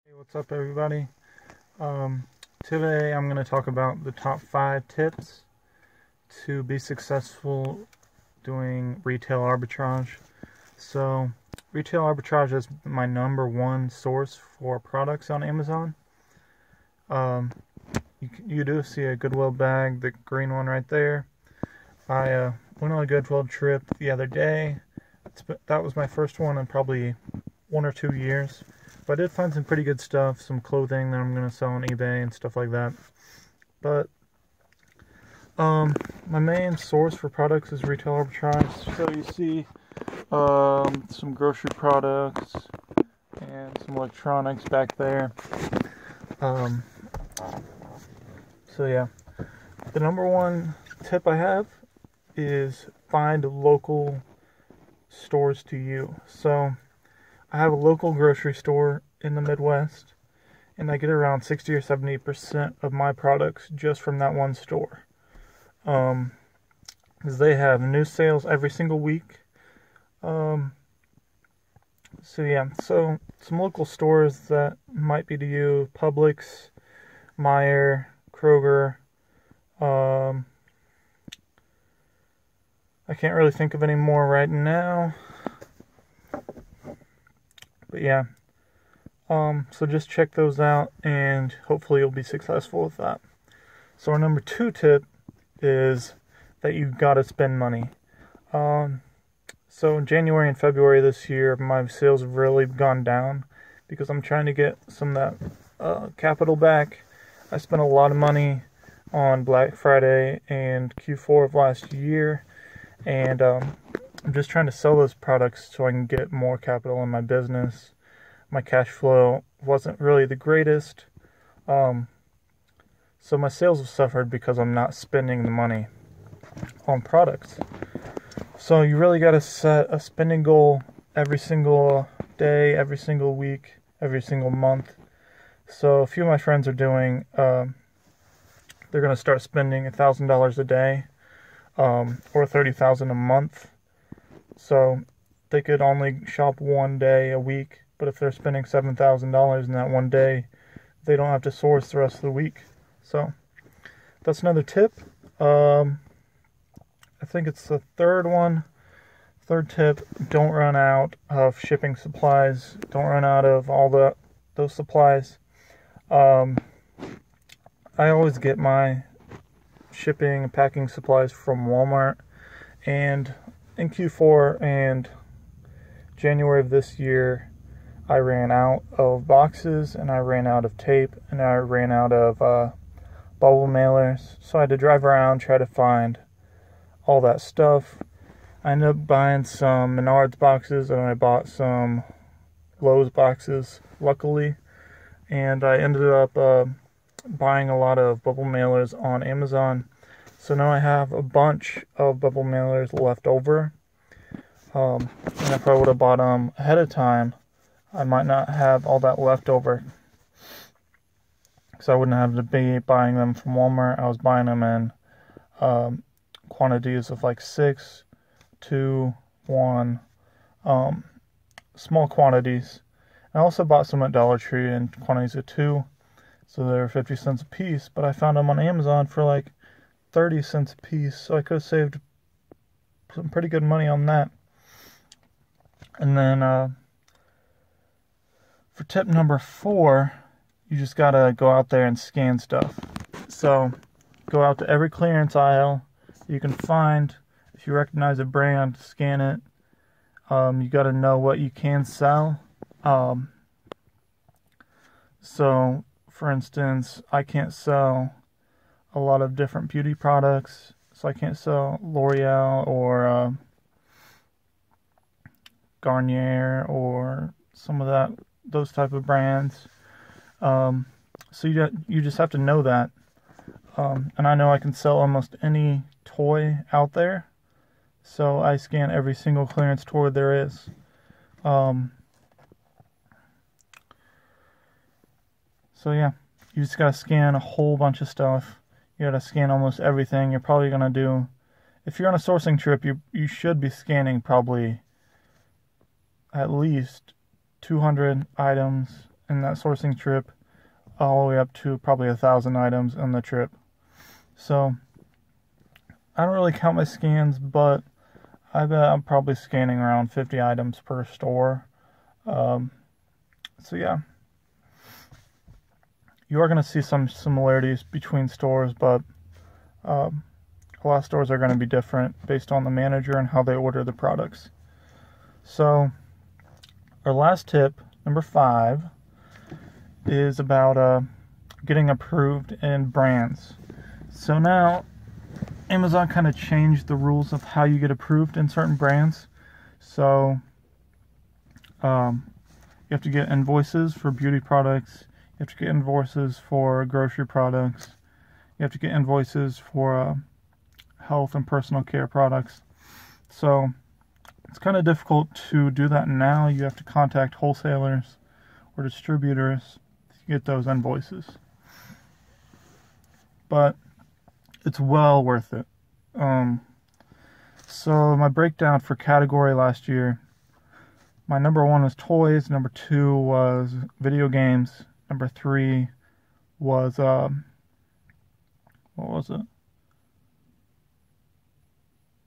Hey, what's up, everybody? Today I'm going to talk about the top 5 tips to be successful doing retail arbitrage. So, retail arbitrage is my #1 source for products on Amazon. You do see a Goodwill bag, the green one right there. I went on a Goodwill trip the other day. That was my first one in probably 1 or 2 years. But I did find some pretty good stuff, some clothing that I'm going to sell on eBay and stuff like that. But my main source for products is retail arbitrage. So you see some grocery products and some electronics back there. So yeah, the #1 tip I have is find local stores to you. So I have a local grocery store in the Midwest, and I get around 60 or 70% of my products just from that one store. Because they have new sales every single week. So yeah, so some local stores that might be to you: Publix, Meijer, Kroger. I can't really think of any more right now. But yeah, so just check those out, and hopefully you'll be successful with that. So our #2 tip is that you gotta spend money. So in January and February this year, my sales have really gone down because I'm trying to get some of that capital back. I spent a lot of money on Black Friday and Q4 of last year, and I'm just trying to sell those products so I can get more capital in my business. My cash flow wasn't really the greatest, so my sales have suffered because I'm not spending the money on products. So you really got to set a spending goal every single day, every single week, every single month. So a few of my friends are doing, they're going to start spending $1,000 a day, or $30,000 a month. So they could only shop one day a week, but if they're spending $7,000 in that one day, they don't have to source the rest of the week. So that's another tip. I think it's the third one. Third tip: don't run out of shipping supplies. Don't run out of those supplies. I always get my shipping and packing supplies from Walmart, and in Q4 and January of this year, I ran out of boxes, and I ran out of tape, and I ran out of bubble mailers. So I had to drive around, try to find all that stuff. I ended up buying some Menards boxes, and I bought some Lowe's boxes, luckily. And I ended up buying a lot of bubble mailers on Amazon. So now I have a bunch of bubble mailers left over. And if I would have bought them ahead of time, I might not have all that left over. So I wouldn't have to be buying them from Walmart. I was buying them in quantities of like 6 to 1, small quantities. I also bought some at Dollar Tree in quantities of 2, so they were 50 cents a piece, but I found them on Amazon for like 30 cents a piece, so I could have saved some pretty good money on that. And then for tip #4, you just gotta go out there and scan stuff. So go out to every clearance aisle you can find. If you recognize a brand, scan it. You gotta know what you can sell. So for instance, I can't sell a lot of different beauty products, so I can't sell L'Oreal or Garnier or some of those type of brands. So you just have to know that. And I know I can sell almost any toy out there, so I scan every single clearance toy there is. So yeah, you just gotta scan a whole bunch of stuff. You gotta scan almost everything. You're probably gonna do, if you're on a sourcing trip, you should be scanning probably at least 200 items in that sourcing trip, all the way up to probably 1,000 items in the trip. So I don't really count my scans, but I bet I'm probably scanning around 50 items per store. So yeah, you are going to see some similarities between stores, but a lot of stores are going to be different based on the manager and how they order the products. So our last tip, number 5, is about getting approved in brands. So now Amazon kind of changed the rules of how you get approved in certain brands. So you have to get invoices for beauty products. You have to get invoices for grocery products. You have to get invoices for health and personal care products. So it's kind of difficult to do that now. You have to contact wholesalers or distributors to get those invoices. But it's well worth it. So my breakdown for category last year, my number 1 was toys, number 2 was video games, number 3 was what was it?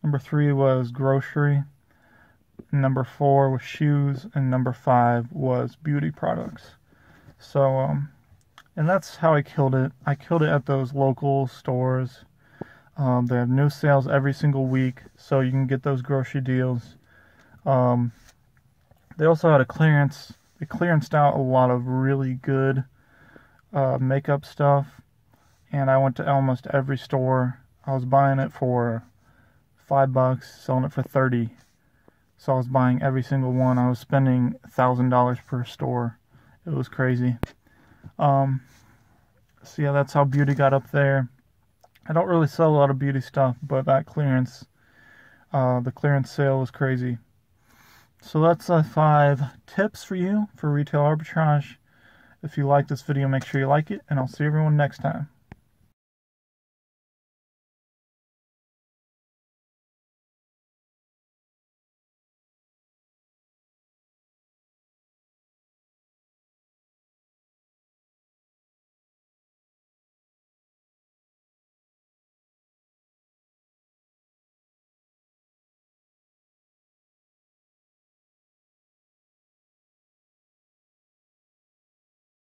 Number 3 was grocery, number 4 was shoes, and number 5 was beauty products. So and that's how I killed it. I killed it at those local stores. They have new sales every single week, so you can get those grocery deals. They also had a clearance. They clearanced out a lot of really good makeup stuff, and I went to almost every store. I was buying it for $5, selling it for $30. So I was buying every single one. I was spending $1,000 per store. It was crazy. So yeah, that's how beauty got up there. I don't really sell a lot of beauty stuff, but that clearance, the clearance sale was crazy. So that's 5 tips for you for retail arbitrage. If you like this video, make sure you like it, and I'll see everyone next time.